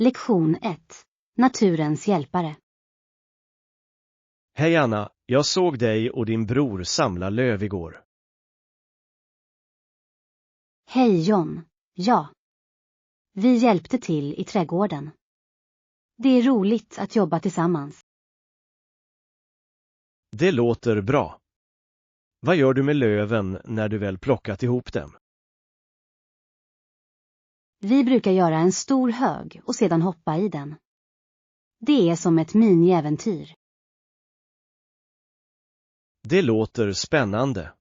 Lektion 1. Naturens hjälpare. Hej Anna, jag såg dig och din bror samla löv igår. Hej John. Ja. Vi hjälpte till i trädgården. Det är roligt att jobba tillsammans. Det låter bra. Vad gör du med löven när du väl plockat ihop dem? Vi brukar göra en stor hög och sedan hoppa i den. Det är som ett mini-äventyr. Det låter spännande.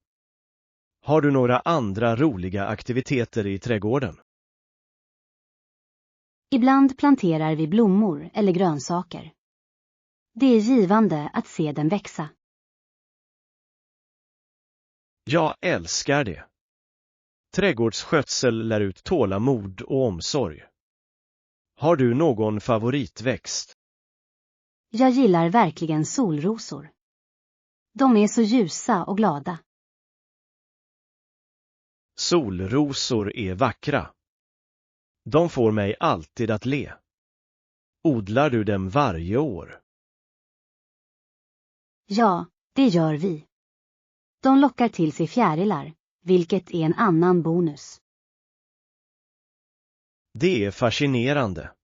Har du några andra roliga aktiviteter i trädgården? Ibland planterar vi blommor eller grönsaker. Det är givande att se den växa. Jag älskar det. Trädgårdsskötsel lär ut tålamod och omsorg. Har du någon favoritväxt? Jag gillar verkligen solrosor. De är så ljusa och glada. Solrosor är vackra. De får mig alltid att le. Odlar du dem varje år? Ja, det gör vi. De lockar till sig fjärilar, vilket är en annan bonus. Det är fascinerande.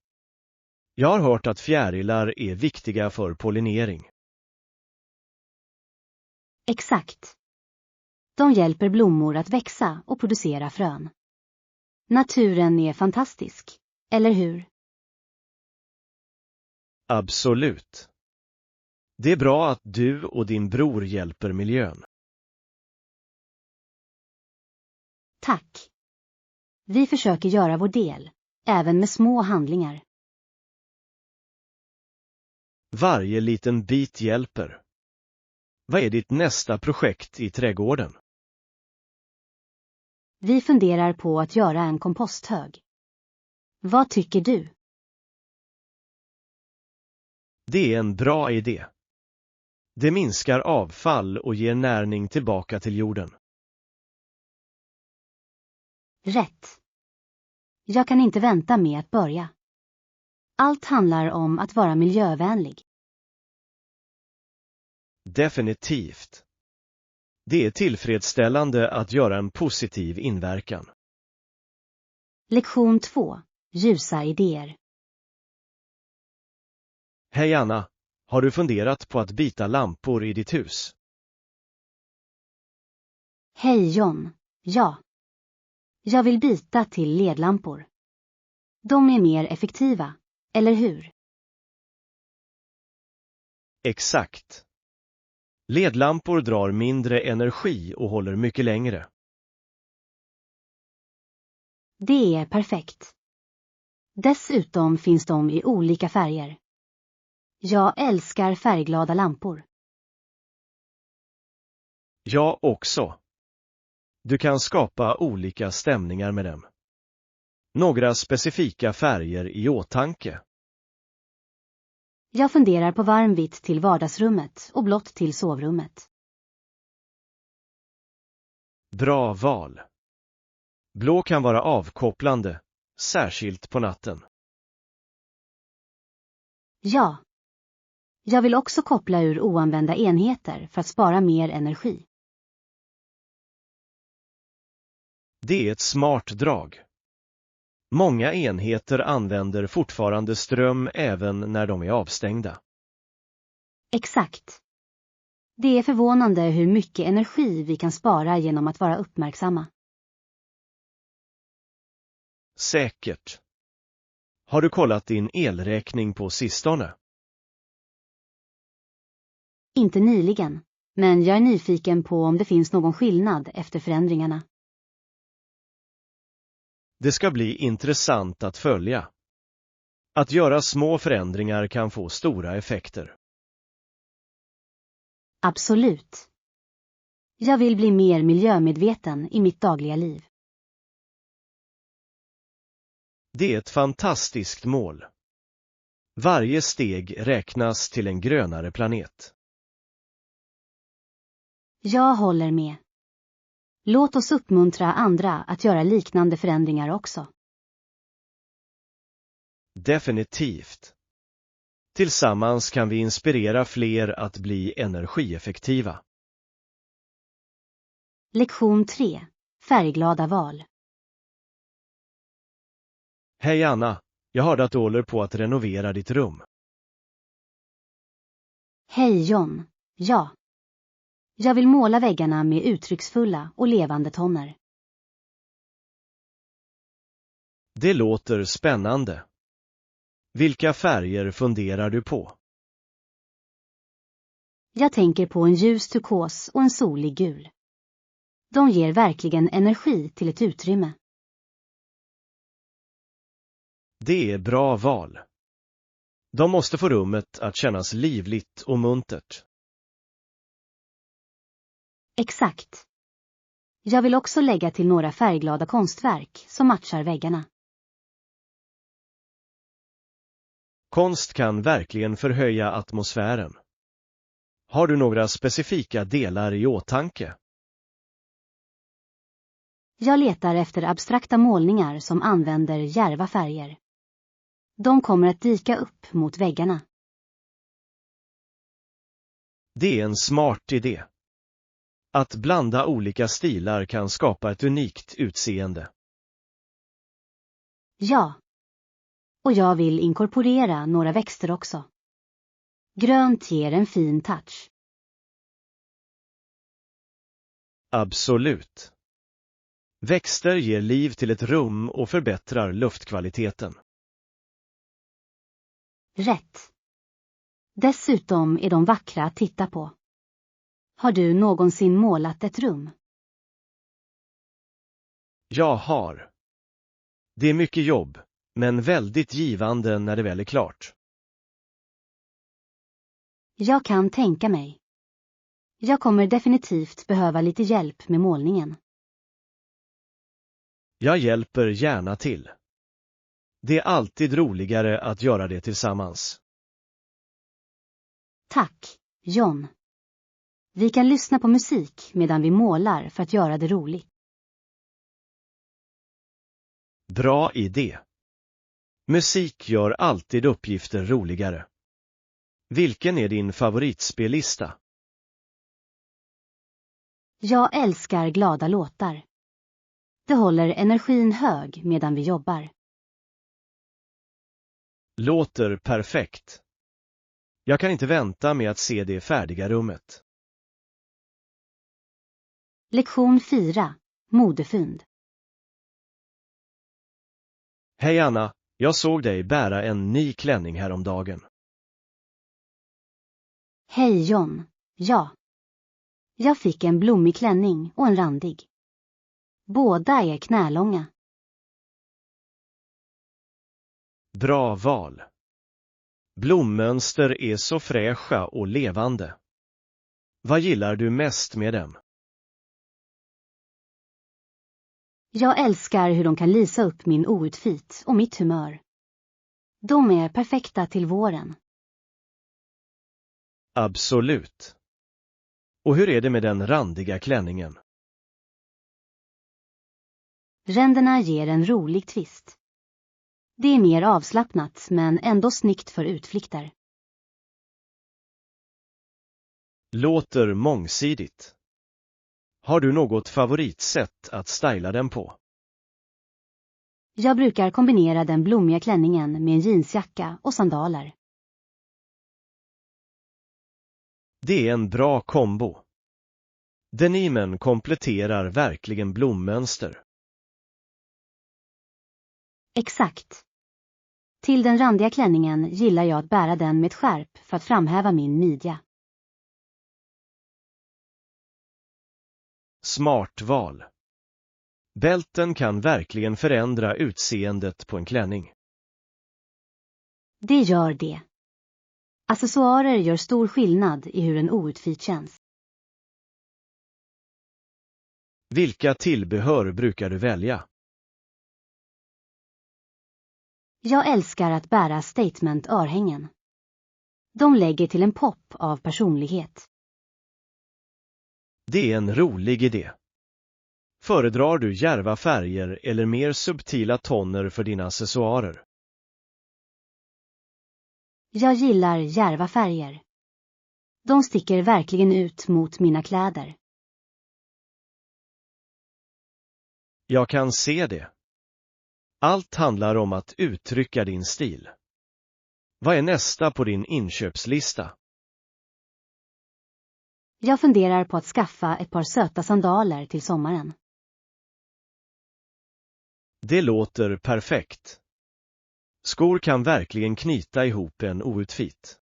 Jag har hört att fjärilar är viktiga för pollinering. Exakt. De hjälper blommor att växa och producera frön. Naturen är fantastisk, eller hur? Absolut. Det är bra att du och din bror hjälper miljön. Tack. Vi försöker göra vår del, även med små handlingar. Varje liten bit hjälper. Vad är ditt nästa projekt i trädgården? Vi funderar på att göra en komposthög. Vad tycker du? Det är en bra idé. Det minskar avfall och ger näring tillbaka till jorden. Rätt. Jag kan inte vänta med att börja. Allt handlar om att vara miljövänlig. Definitivt. Det är tillfredsställande att göra en positiv inverkan. Lektion 2. Ljusa idéer. Hej Anna, har du funderat på att byta lampor i ditt hus? Hej John. Ja. Jag vill byta till ledlampor. De är mer effektiva, eller hur? Exakt. LED-lampor drar mindre energi och håller mycket längre. Det är perfekt. Dessutom finns de i olika färger. Jag älskar färgglada lampor. Jag också. Du kan skapa olika stämningar med dem. Några specifika färger i åtanke. Jag funderar på varmvitt till vardagsrummet och blått till sovrummet. Bra val. Blå kan vara avkopplande, särskilt på natten. Ja. Jag vill också koppla ur oanvända enheter för att spara mer energi. Det är ett smart drag. Många enheter använder fortfarande ström även när de är avstängda. Exakt. Det är förvånande hur mycket energi vi kan spara genom att vara uppmärksamma. Säkert. Har du kollat din elräkning på sistone? Inte nyligen, men jag är nyfiken på om det finns någon skillnad efter förändringarna. Det ska bli intressant att följa. Att göra små förändringar kan få stora effekter. Absolut. Jag vill bli mer miljömedveten i mitt dagliga liv. Det är ett fantastiskt mål. Varje steg räknas till en grönare planet. Jag håller med. Låt oss uppmuntra andra att göra liknande förändringar också. Definitivt. Tillsammans kan vi inspirera fler att bli energieffektiva. Lektion 3. Färgglada val. Hej Anna, jag hörde att du håller på att renovera ditt rum. Hej John. Ja. Jag vill måla väggarna med uttrycksfulla och levande toner. Det låter spännande. Vilka färger funderar du på? Jag tänker på en ljus turkos och en solig gul. De ger verkligen energi till ett utrymme. Det är bra val. De måste få rummet att kännas livligt och muntert. Exakt. Jag vill också lägga till några färgglada konstverk som matchar väggarna. Konst kan verkligen förhöja atmosfären. Har du några specifika delar i åtanke? Jag letar efter abstrakta målningar som använder djärva färger. De kommer att dyka upp mot väggarna. Det är en smart idé. Att blanda olika stilar kan skapa ett unikt utseende. Ja. Och jag vill inkorporera några växter också. Grönt ger en fin touch. Absolut. Växter ger liv till ett rum och förbättrar luftkvaliteten. Rätt. Dessutom är de vackra att titta på. Har du någonsin målat ett rum? Jag har. Det är mycket jobb, men väldigt givande när det väl är klart. Jag kan tänka mig. Jag kommer definitivt behöva lite hjälp med målningen. Jag hjälper gärna till. Det är alltid roligare att göra det tillsammans. Tack, John. Vi kan lyssna på musik medan vi målar för att göra det roligt. Bra idé. Musik gör alltid uppgifter roligare. Vilken är din favoritspellista? Jag älskar glada låtar. Det håller energin hög medan vi jobbar. Låter perfekt. Jag kan inte vänta med att se det färdiga rummet. Lektion 4. Modefynd. Hej Anna, jag såg dig bära en ny klänning häromdagen. Hej John. Ja. Jag fick en blommig klänning och en randig. Båda är knälånga. Bra val. Blommönster är så fräscha och levande. Vad gillar du mest med dem? Jag älskar hur de kan lysa upp min outfit och mitt humör. De är perfekta till våren. Absolut. Och hur är det med den randiga klänningen? Ränderna ger en rolig twist. Det är mer avslappnat men ändå snyggt för utflykter. Låter mångsidigt. Har du något favoritsätt att styla den på? Jag brukar kombinera den blommiga klänningen med en jeansjacka och sandaler. Det är en bra kombo. Denimen kompletterar verkligen blommönster. Exakt. Till den randiga klänningen gillar jag att bära den med ett skärp för att framhäva min midja. Smart val. Bälten kan verkligen förändra utseendet på en klänning. Det gör det. Accessoarer gör stor skillnad i hur en outfit känns. Vilka tillbehör brukar du välja? Jag älskar att bära statement-örhängen. De lägger till en pop av personlighet. Det är en rolig idé. Föredrar du djärva färger eller mer subtila toner för dina accessoarer? Jag gillar djärva färger. De sticker verkligen ut mot mina kläder. Jag kan se det. Allt handlar om att uttrycka din stil. Vad är nästa på din inköpslista? Jag funderar på att skaffa ett par söta sandaler till sommaren. Det låter perfekt. Skor kan verkligen knyta ihop en outfit.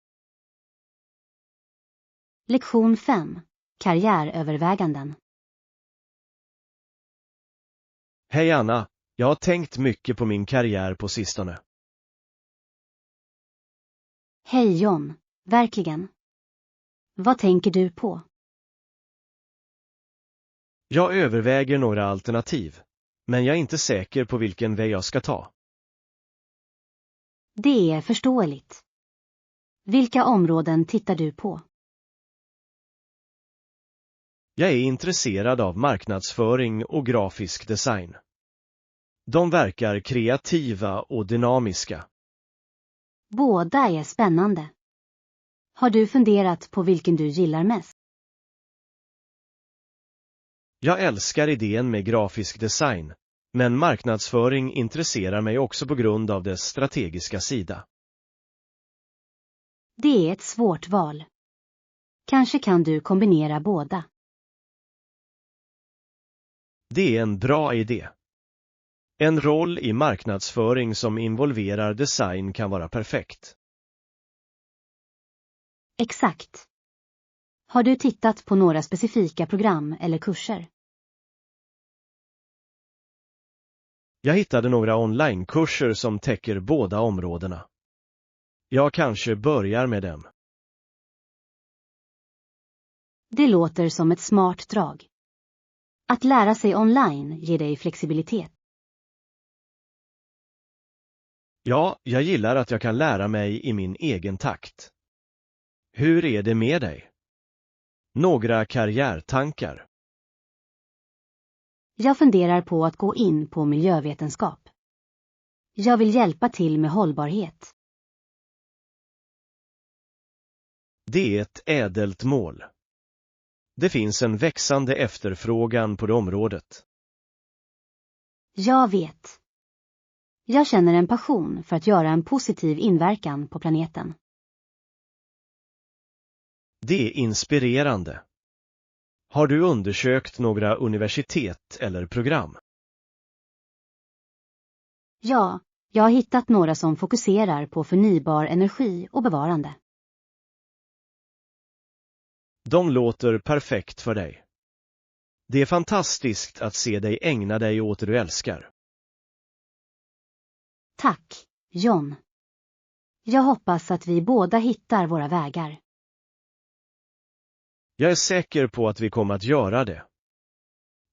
Lektion 5. Karriäröverväganden. Hej Anna, jag har tänkt mycket på min karriär på sistone. Hej John, verkligen. Vad tänker du på? Jag överväger några alternativ, men jag är inte säker på vilken väg jag ska ta. Det är förståeligt. Vilka områden tittar du på? Jag är intresserad av marknadsföring och grafisk design. De verkar kreativa och dynamiska. Båda är spännande. Har du funderat på vilken du gillar mest? Jag älskar idén med grafisk design, men marknadsföring intresserar mig också på grund av dess strategiska sida. Det är ett svårt val. Kanske kan du kombinera båda. Det är en bra idé. En roll i marknadsföring som involverar design kan vara perfekt. Exakt. Har du tittat på några specifika program eller kurser? Jag hittade några onlinekurser som täcker båda områdena. Jag kanske börjar med dem. Det låter som ett smart drag. Att lära sig online ger dig flexibilitet. Ja, jag gillar att jag kan lära mig i min egen takt. Hur är det med dig? Några karriärtankar? Jag funderar på att gå in på miljövetenskap. Jag vill hjälpa till med hållbarhet. Det är ett ädelt mål. Det finns en växande efterfrågan på det området. Jag vet. Jag känner en passion för att göra en positiv inverkan på planeten. Det är inspirerande. Har du undersökt några universitet eller program? Ja, jag har hittat några som fokuserar på förnybar energi och bevarande. De låter perfekt för dig. Det är fantastiskt att se dig ägna dig åt det du älskar. Tack, John. Jag hoppas att vi båda hittar våra vägar. Jag är säker på att vi kommer att göra det.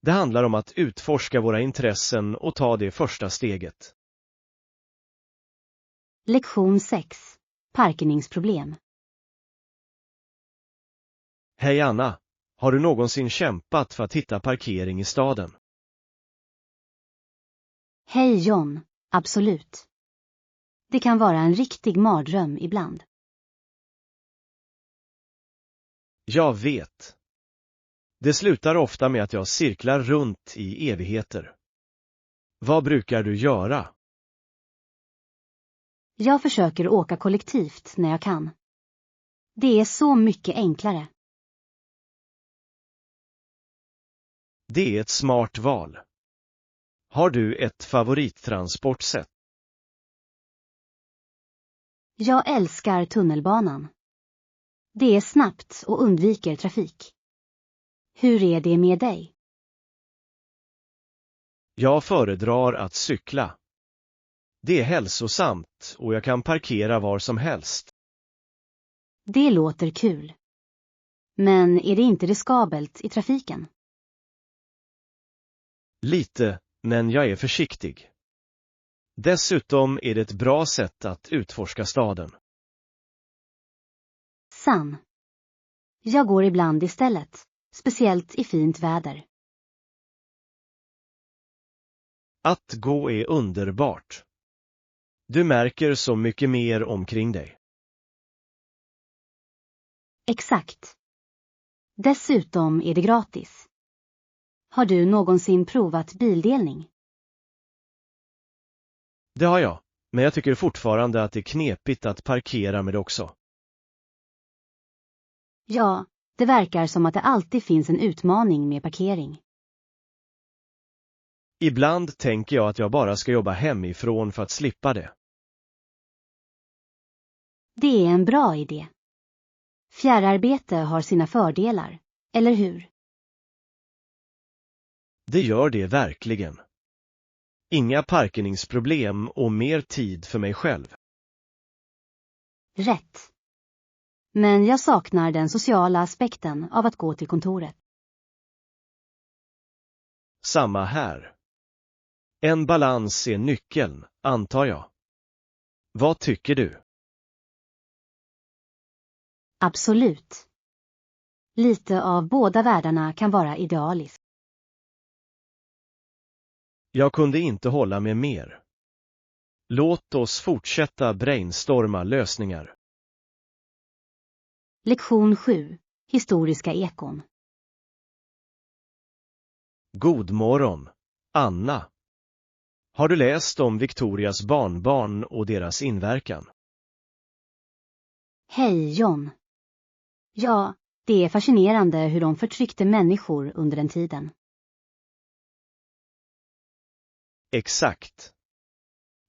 Det handlar om att utforska våra intressen och ta det första steget. Lektion 6. Parkeringsproblem. Hej Anna, har du någonsin kämpat för att hitta parkering i staden? Hej John, absolut. Det kan vara en riktig mardröm ibland. Jag vet. Det slutar ofta med att jag cirklar runt i evigheter. Vad brukar du göra? Jag försöker åka kollektivt när jag kan. Det är så mycket enklare. Det är ett smart val. Har du ett favorittransportsätt? Jag älskar tunnelbanan. Det är snabbt och undviker trafik. Hur är det med dig? Jag föredrar att cykla. Det är hälsosamt och jag kan parkera var som helst. Det låter kul. Men är det inte riskabelt i trafiken? Lite, men jag är försiktig. Dessutom är det ett bra sätt att utforska staden. Sann. Jag går ibland istället, speciellt i fint väder. Att gå är underbart. Du märker så mycket mer omkring dig. Exakt. Dessutom är det gratis. Har du någonsin provat bildelning? Det har jag, men jag tycker fortfarande att det är knepigt att parkera med det också. Ja, det verkar som att det alltid finns en utmaning med parkering. Ibland tänker jag att jag bara ska jobba hemifrån för att slippa det. Det är en bra idé. Fjärrarbete har sina fördelar, eller hur? Det gör det verkligen. Inga parkeringsproblem och mer tid för mig själv. Rätt. Men jag saknar den sociala aspekten av att gå till kontoret. Samma här. En balans är nyckeln, antar jag. Vad tycker du? Absolut. Lite av båda världarna kan vara idealiskt. Jag kunde inte hålla med mer. Låt oss fortsätta brainstorma lösningar. Lektion 7. Historiska ekon. God morgon, Anna. Har du läst om Victorias barnbarn och deras inverkan? Hej John. Ja, det är fascinerande hur de förtryckte människor under den tiden. Exakt.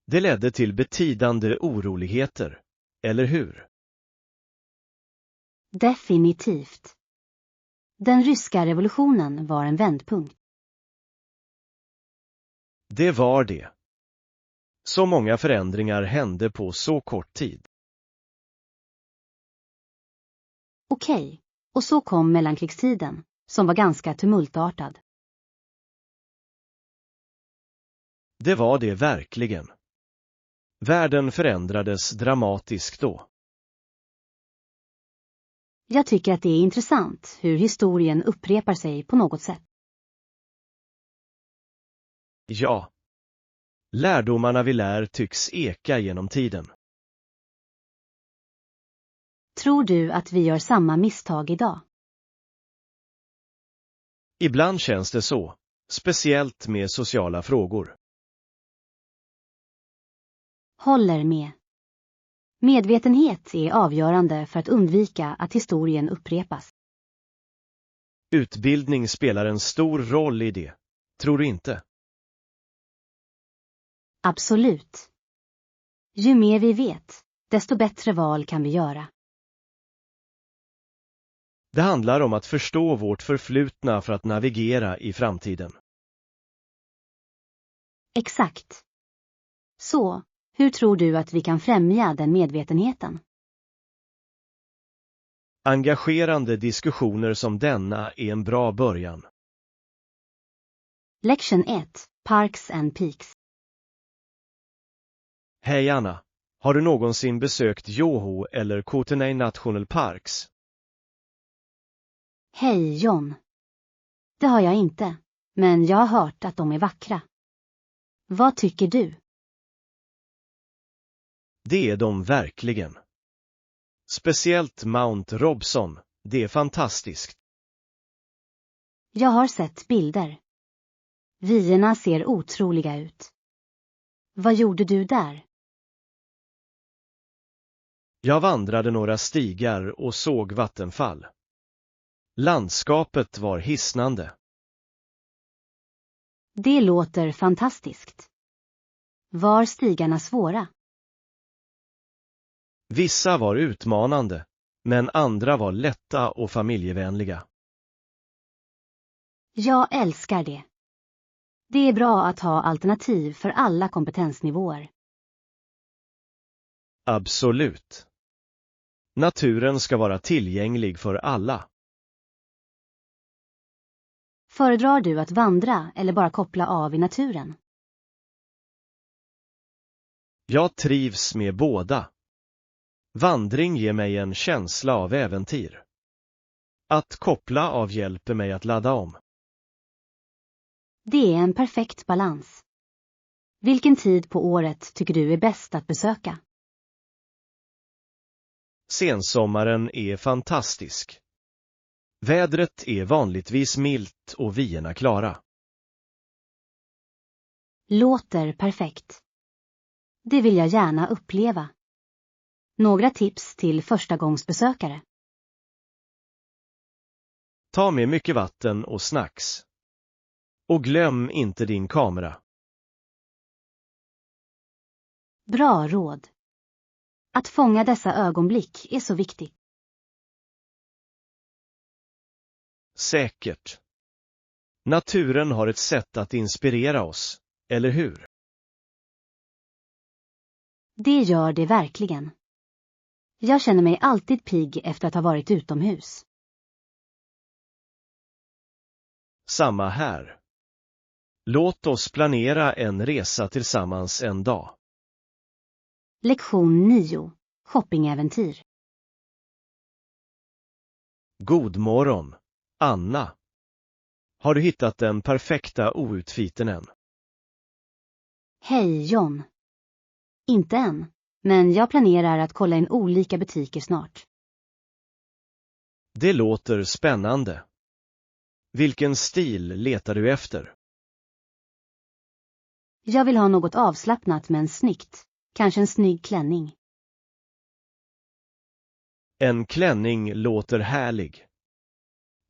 Det ledde till betydande oroligheter, eller hur? Definitivt. Den ryska revolutionen var en vändpunkt. Det var det. Så många förändringar hände på så kort tid. Okej, och så kom mellankrigstiden, som var ganska tumultartad. Det var det verkligen. Världen förändrades dramatiskt då. Jag tycker att det är intressant hur historien upprepar sig på något sätt. Ja. Lärdomarna vi lär tycks eka genom tiden. Tror du att vi gör samma misstag idag? Ibland känns det så, speciellt med sociala frågor. Håller med. Medvetenhet är avgörande för att undvika att historien upprepas. Utbildning spelar en stor roll i det, tror du inte? Absolut. Ju mer vi vet, desto bättre val kan vi göra. Det handlar om att förstå vårt förflutna för att navigera i framtiden. Exakt. Så, hur tror du att vi kan främja den medvetenheten? Engagerande diskussioner som denna är en bra början. Lektion 1. Parks and Peaks. Hej Anna, har du någonsin besökt Joho eller Kootenay National Parks? Hej John. Det har jag inte, men jag har hört att de är vackra. Vad tycker du? Det är de verkligen. Speciellt Mount Robson, det är fantastiskt. Jag har sett bilder. Vyerna ser otroliga ut. Vad gjorde du där? Jag vandrade några stigar och såg vattenfall. Landskapet var hisnande. Det låter fantastiskt. Var stigarna svåra? Vissa var utmanande, men andra var lätta och familjevänliga. Jag älskar det. Det är bra att ha alternativ för alla kompetensnivåer. Absolut. Naturen ska vara tillgänglig för alla. Föredrar du att vandra eller bara koppla av i naturen? Jag trivs med båda. Vandring ger mig en känsla av äventyr. Att koppla av hjälper mig att ladda om. Det är en perfekt balans. Vilken tid på året tycker du är bäst att besöka? Sensommaren är fantastisk. Vädret är vanligtvis milt och vyerna klara. Låter perfekt. Det vill jag gärna uppleva. Några tips till förstagångsbesökare. Ta med mycket vatten och snacks. Och glöm inte din kamera. Bra råd. Att fånga dessa ögonblick är så viktigt. Säkert. Naturen har ett sätt att inspirera oss, eller hur? Det gör det verkligen. Jag känner mig alltid pigg efter att ha varit utomhus. Samma här. Låt oss planera en resa tillsammans en dag. Lektion 9. Shoppingäventyr. God morgon, Anna. Har du hittat den perfekta outfiten än? Hej John. Inte än, men jag planerar att kolla in olika butiker snart. Det låter spännande. Vilken stil letar du efter? Jag vill ha något avslappnat men snyggt. Kanske en snygg klänning. En klänning låter härlig.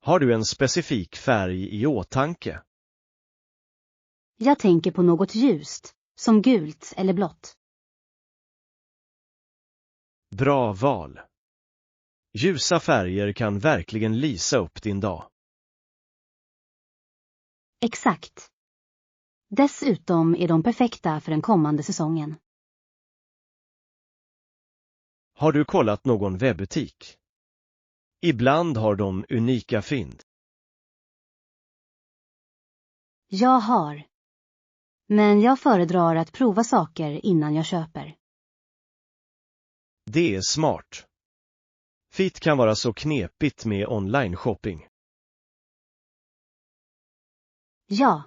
Har du en specifik färg i åtanke? Jag tänker på något ljust, som gult eller blått. Bra val. Ljusa färger kan verkligen lysa upp din dag. Exakt. Dessutom är de perfekta för den kommande säsongen. Har du kollat någon webbutik? Ibland har de unika fynd. Jag har. Men jag föredrar att prova saker innan jag köper. Det är smart. Fit kan vara så knepigt med online-shopping. Ja.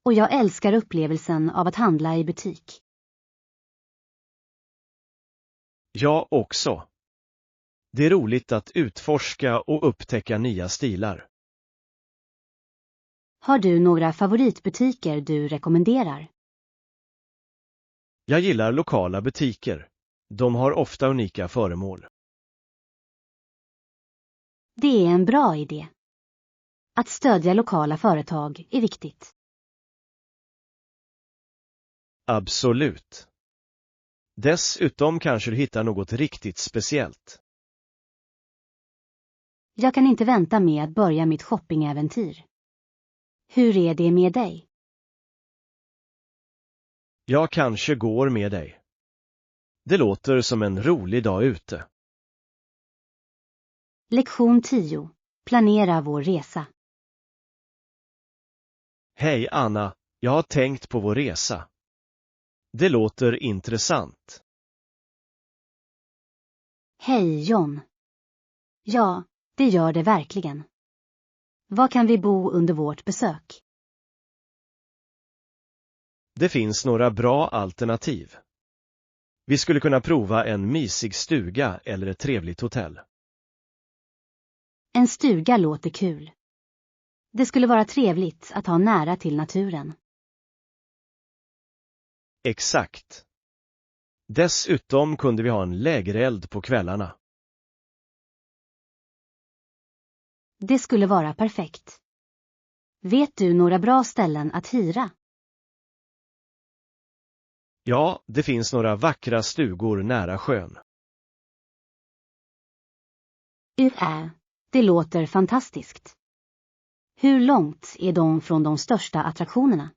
Och jag älskar upplevelsen av att handla i butik. Jag också. Det är roligt att utforska och upptäcka nya stilar. Har du några favoritbutiker du rekommenderar? Jag gillar lokala butiker. De har ofta unika föremål. Det är en bra idé. Att stödja lokala företag är viktigt. Absolut. Dessutom kanske du hittar något riktigt speciellt. Jag kan inte vänta med att börja mitt shoppingäventyr. Hur är det med dig? Jag kanske går med dig. Det låter som en rolig dag ute. Lektion 10. Planera vår resa. Hej Anna, jag har tänkt på vår resa. Det låter intressant. Hej John. Ja, det gör det verkligen. Var kan vi bo under vårt besök? Det finns några bra alternativ. Vi skulle kunna prova en mysig stuga eller ett trevligt hotell. En stuga låter kul. Det skulle vara trevligt att ha nära till naturen. Exakt. Dessutom kunde vi ha en lägereld på kvällarna. Det skulle vara perfekt. Vet du några bra ställen att hyra? Ja, det finns några vackra stugor nära sjön. Det låter fantastiskt. Hur långt är de från de största attraktionerna?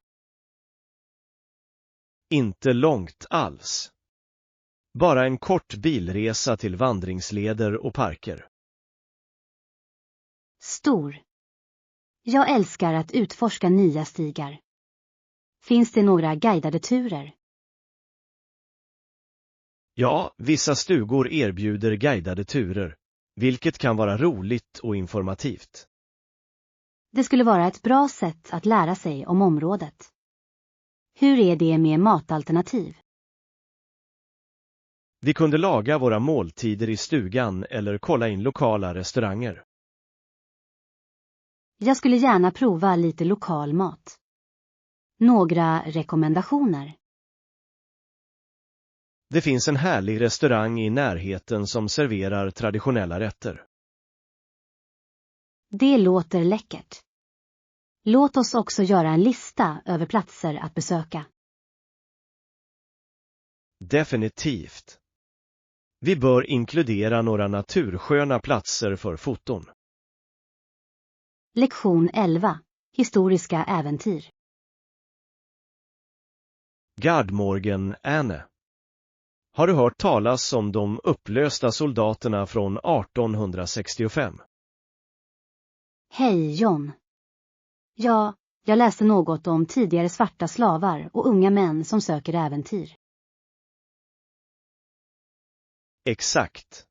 Inte långt alls. Bara en kort bilresa till vandringsleder och parker. Stor. Jag älskar att utforska nya stigar. Finns det några guidade turer? Ja, vissa stugor erbjuder guidade turer, vilket kan vara roligt och informativt. Det skulle vara ett bra sätt att lära sig om området. Hur är det med matalternativ? Vi kunde laga våra måltider i stugan eller kolla in lokala restauranger. Jag skulle gärna prova lite lokal mat. Några rekommendationer? Det finns en härlig restaurang i närheten som serverar traditionella rätter. Det låter läckert. Låt oss också göra en lista över platser att besöka. Definitivt. Vi bör inkludera några natursköna platser för foton. Lektion 11. Historiska äventyr. Gardmorgen Anne. Har du hört talas om de upplösta soldaterna från 1865? Hej John. Ja, jag läste något om tidigare svarta slavar och unga män som söker äventyr. Exakt.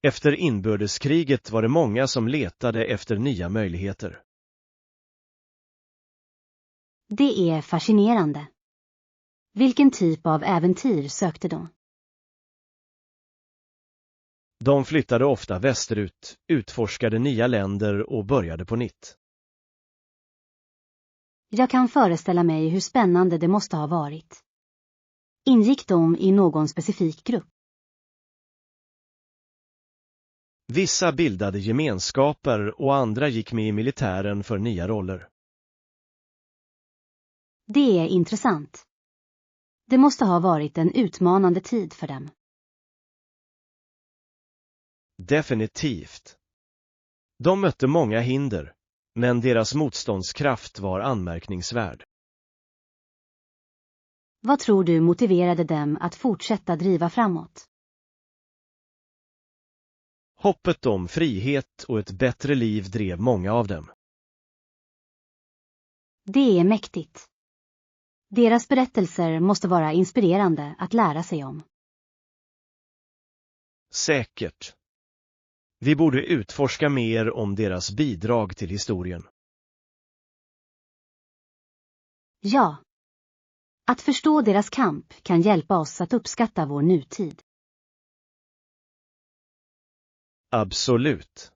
Efter inbördeskriget var det många som letade efter nya möjligheter. Det är fascinerande. Vilken typ av äventyr sökte de? De flyttade ofta västerut, utforskade nya länder och började på nytt. Jag kan föreställa mig hur spännande det måste ha varit. Ingick de i någon specifik grupp? Vissa bildade gemenskaper och andra gick med i militären för nya roller. Det är intressant. Det måste ha varit en utmanande tid för dem. Definitivt. De mötte många hinder, men deras motståndskraft var anmärkningsvärd. Vad tror du motiverade dem att fortsätta driva framåt? Hoppet om frihet och ett bättre liv drev många av dem. Det är mäktigt. Deras berättelser måste vara inspirerande att lära sig om. Säkert. Vi borde utforska mer om deras bidrag till historien. Ja. Att förstå deras kamp kan hjälpa oss att uppskatta vår nutid. Absolut.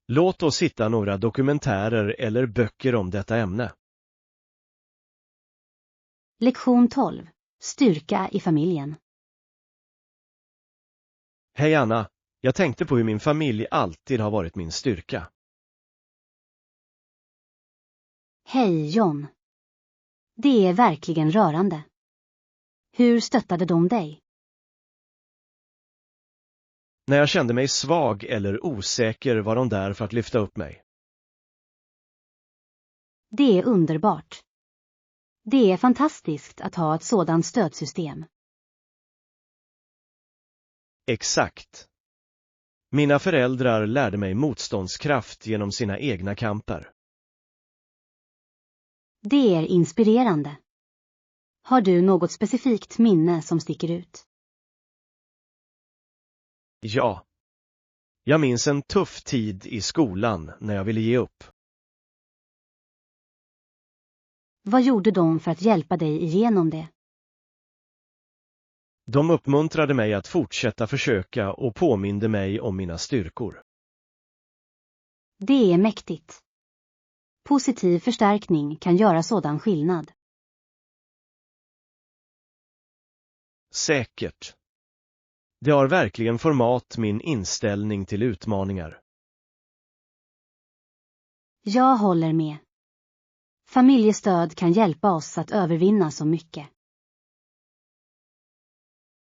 Låt oss hitta några dokumentärer eller böcker om detta ämne. Lektion 12. Styrka i familjen. Hej Anna, jag tänkte på hur min familj alltid har varit min styrka. Hej John. Det är verkligen rörande. Hur stöttade de dig? När jag kände mig svag eller osäker var de där för att lyfta upp mig. Det är underbart. Det är fantastiskt att ha ett sådant stödsystem. Exakt. Mina föräldrar lärde mig motståndskraft genom sina egna kamper. Det är inspirerande. Har du något specifikt minne som sticker ut? Ja. Jag minns en tuff tid i skolan när jag ville ge upp. Vad gjorde de för att hjälpa dig igenom det? De uppmuntrade mig att fortsätta försöka och påminde mig om mina styrkor. Det är mäktigt. Positiv förstärkning kan göra sådan skillnad. Säkert. Det har verkligen format min inställning till utmaningar. Jag håller med. Familjestöd kan hjälpa oss att övervinna så mycket.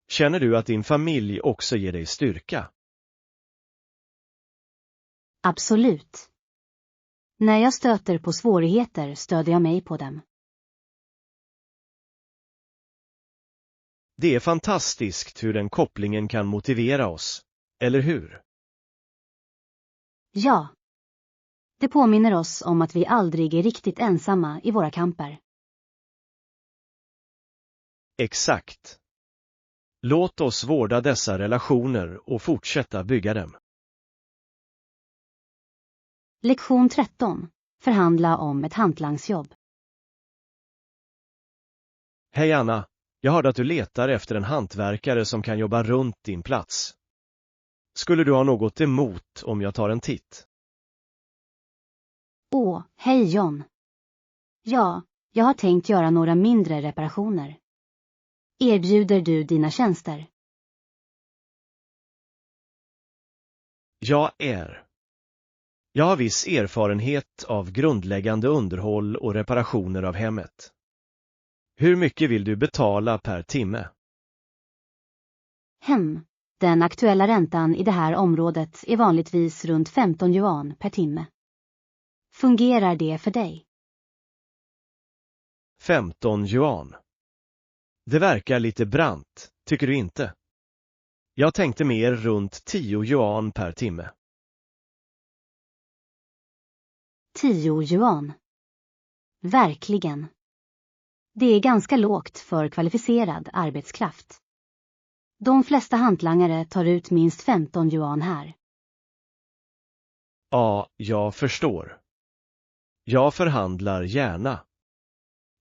Känner du att din familj också ger dig styrka? Absolut. När jag stöter på svårigheter stöder jag mig på dem. Det är fantastiskt hur den kopplingen kan motivera oss, eller hur? Ja. Det påminner oss om att vi aldrig är riktigt ensamma i våra kamper. Exakt. Låt oss vårda dessa relationer och fortsätta bygga dem. Lektion 13. Förhandla om ett hantlangsjobb. Hej Anna, Jag hörde att du letar efter en hantverkare som kan jobba runt din plats. Skulle du ha något emot om jag tar en titt? Åh, hej John. Ja, jag har tänkt göra några mindre reparationer. Erbjuder du dina tjänster? Jag har viss erfarenhet av grundläggande underhåll och reparationer av hemmet. Hur mycket vill du betala per timme? Den aktuella räntan i det här området är vanligtvis runt 15 yuan per timme. Fungerar det för dig? 15 yuan. Det verkar lite brant, tycker du inte? Jag tänkte mer runt 10 yuan per timme. 10 yuan. Verkligen. Det är ganska lågt för kvalificerad arbetskraft. De flesta hantlangare tar ut minst 15 yuan här. Ja, jag förstår. Jag förhandlar gärna.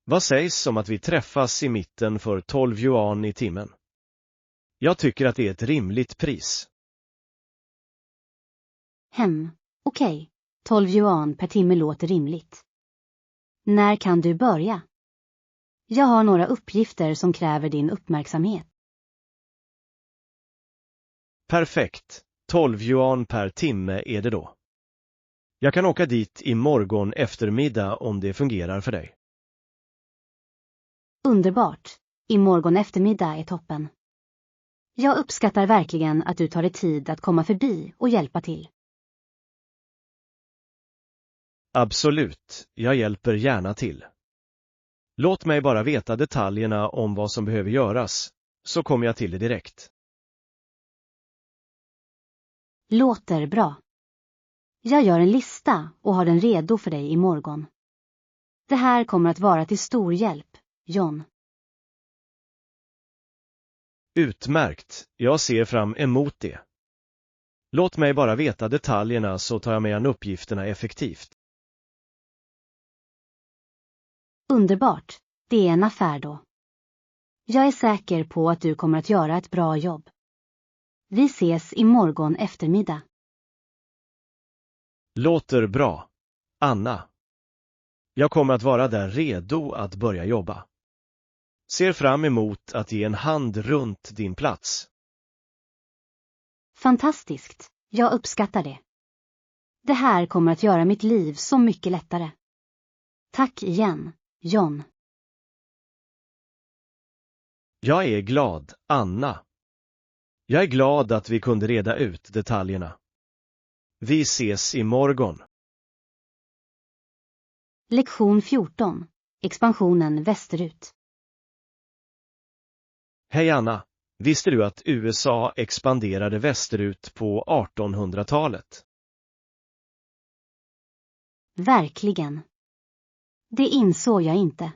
Vad sägs om att vi träffas i mitten för 12 yuan i timmen? Jag tycker att det är ett rimligt pris. Okej. 12 yuan per timme låter rimligt. När kan du börja? Jag har några uppgifter som kräver din uppmärksamhet. Perfekt. 12 yuan per timme är det då. Jag kan åka dit imorgon eftermiddag om det fungerar för dig. Underbart. Imorgon eftermiddag är toppen. Jag uppskattar verkligen att du tar dig tid att komma förbi och hjälpa till. Absolut, jag hjälper gärna till. Låt mig bara veta detaljerna om vad som behöver göras, så kommer jag till det direkt. Låter bra. Jag gör en lista och har den redo för dig imorgon. Det här kommer att vara till stor hjälp, John. Utmärkt, jag ser fram emot det. Låt mig bara veta detaljerna så tar jag mig an uppgifterna effektivt. Underbart, det är en affär då. Jag är säker på att du kommer att göra ett bra jobb. Vi ses imorgon eftermiddag. Låter bra. Anna. Jag kommer att vara där redo att börja jobba. Ser fram emot att ge en hand runt din plats. Fantastiskt, jag uppskattar det. Det här kommer att göra mitt liv så mycket lättare. Tack igen, John. Jag är glad, Anna. Jag är glad att vi kunde reda ut detaljerna. Vi ses imorgon. Lektion 14. Expansionen västerut. Hej Anna, visste du att USA expanderade västerut på 1800-talet? Verkligen. Det insåg jag inte.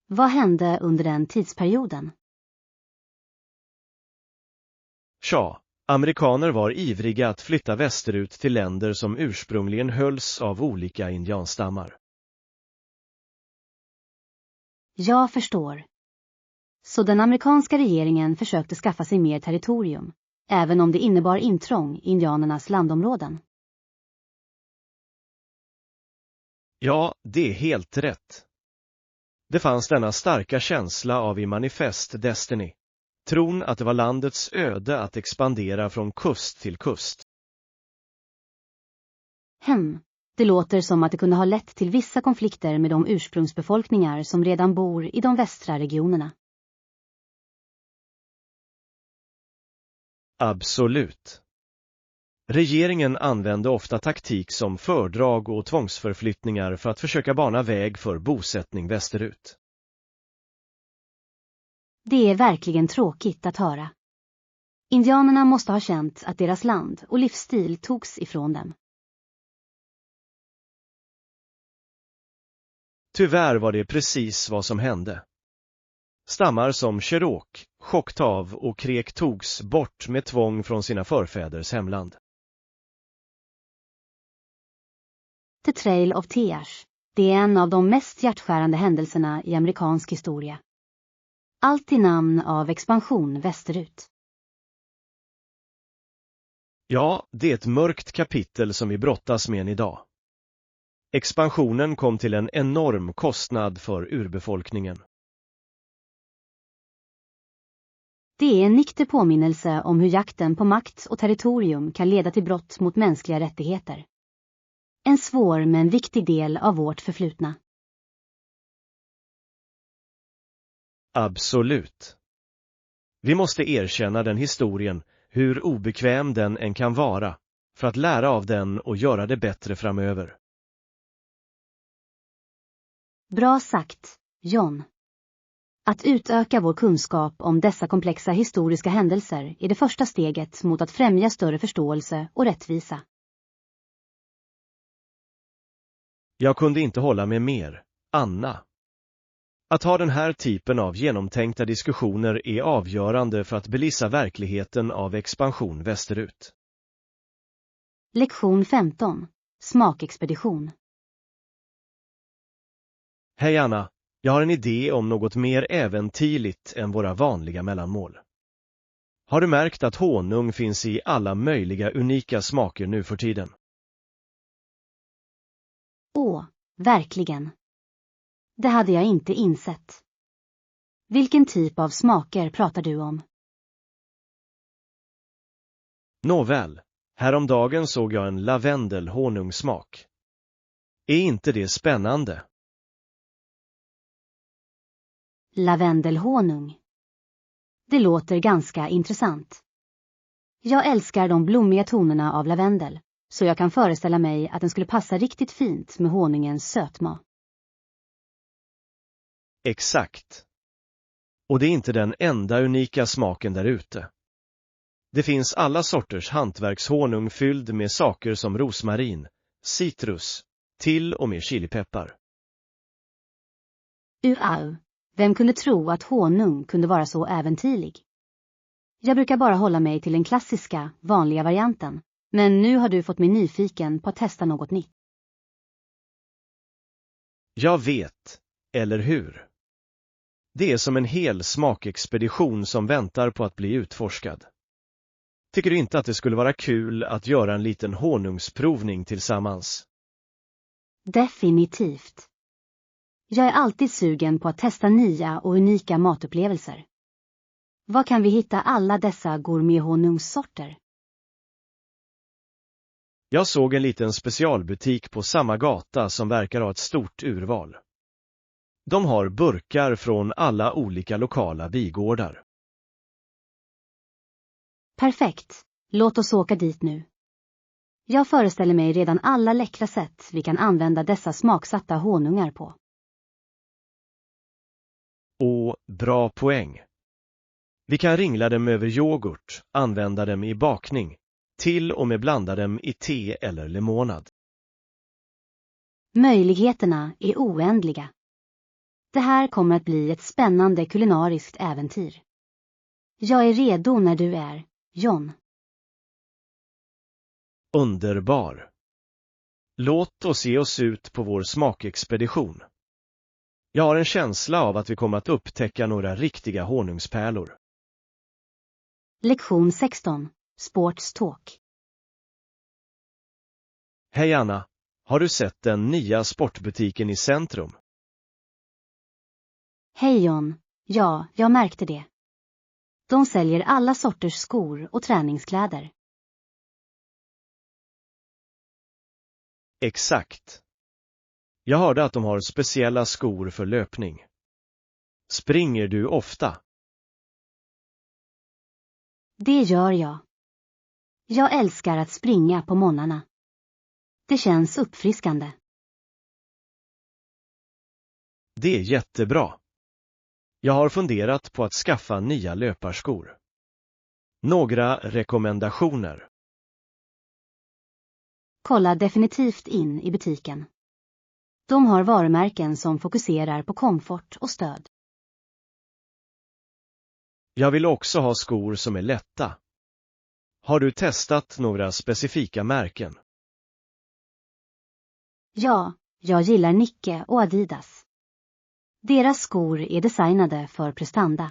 Vad hände under den tidsperioden? Tja, amerikaner var ivriga att flytta västerut till länder som ursprungligen hölls av olika indianstammar. Jag förstår. Så den amerikanska regeringen försökte skaffa sig mer territorium, även om det innebar intrång i indianernas landområden. Ja, det är helt rätt. Det fanns denna starka känsla av i Manifest Destiny. Tron att det var landets öde att expandera från kust till kust. Det låter som att det kunde ha lett till vissa konflikter med de ursprungsbefolkningar som redan bor i de västra regionerna. Absolut. Regeringen använde ofta taktik som fördrag och tvångsförflyttningar för att försöka bana väg för bosättning västerut. Det är verkligen tråkigt att höra. Indianerna måste ha känt att deras land och livsstil togs ifrån dem. Tyvärr var det precis vad som hände. Stammar som Cherokee, Choctaw och Creek togs bort med tvång från sina förfäders hemland. The Trail of Tears. Det är en av de mest hjärtskärande händelserna i amerikansk historia. Allt i namn av expansion västerut. Ja, det är ett mörkt kapitel som vi brottas med idag. Expansionen kom till en enorm kostnad för urbefolkningen. Det är en nykter påminnelse om hur jakten på makt och territorium kan leda till brott mot mänskliga rättigheter. En svår men viktig del av vårt förflutna. Absolut. Vi måste erkänna den historien, hur obekväm den än kan vara, för att lära av den och göra det bättre framöver. Bra sagt, John. Att utöka vår kunskap om dessa komplexa historiska händelser är det första steget mot att främja större förståelse och rättvisa. Jag kunde inte hålla med mer, Anna. Att ha den här typen av genomtänkta diskussioner är avgörande för att belysa verkligheten av expansion västerut. Lektion 15. Smakexpedition. Hej Anna, jag har en idé om något mer äventyrligt än våra vanliga mellanmål. Har du märkt att honung finns i alla möjliga unika smaker nu för tiden? Åh, verkligen. Det hade jag inte insett. Vilken typ av smaker pratar du om? Nåväl, häromdagen såg jag en lavendelhonungssmak. Är inte det spännande? Lavendelhonung. Det låter ganska intressant. Jag älskar de blommiga tonerna av lavendel, så jag kan föreställa mig att den skulle passa riktigt fint med honungens sötma. Exakt. Och det är inte den enda unika smaken där ute. Det finns alla sorters hantverkshonung fylld med saker som rosmarin, citrus, till och med chilipeppar. Au, vem kunde tro att honung kunde vara så äventyrlig? Jag brukar bara hålla mig till den klassiska, vanliga varianten, men nu har du fått mig nyfiken på att testa något nytt. Jag vet, eller hur? Det är som en hel smakexpedition som väntar på att bli utforskad. Tycker du inte att det skulle vara kul att göra en liten honungsprovning tillsammans? Definitivt. Jag är alltid sugen på att testa nya och unika matupplevelser. Var kan vi hitta alla dessa gourmethonungssorter? Jag såg en liten specialbutik på samma gata som verkar ha ett stort urval. De har burkar från alla olika lokala bigårdar. Perfekt, låt oss åka dit nu. Jag föreställer mig redan alla läckra sätt vi kan använda dessa smaksatta honungar på. Och bra poäng. Vi kan ringla dem över yoghurt, använda dem i bakning, till och med blanda dem i te eller limonad. Möjligheterna är oändliga. Det här kommer att bli ett spännande kulinariskt äventyr. Jag är redo när du är, John. Underbar. Låt oss ge oss ut på vår smakexpedition. Jag har en känsla av att vi kommer att upptäcka några riktiga honungspärlor. Lektion 16. Sports Talk. Hej Anna, har du sett den nya sportbutiken i centrum? Hej John, ja, jag märkte det. De säljer alla sorters skor och träningskläder. Exakt. Jag hörde att de har speciella skor för löpning. Springer du ofta? Det gör jag. Jag älskar att springa på morgnarna. Det känns uppfriskande. Det är jättebra. Jag har funderat på att skaffa nya löparskor. Några rekommendationer. Kolla definitivt in i butiken. De har varumärken som fokuserar på komfort och stöd. Jag vill också ha skor som är lätta. Har du testat några specifika märken? Ja, jag gillar Nike och Adidas. Deras skor är designade för prestanda.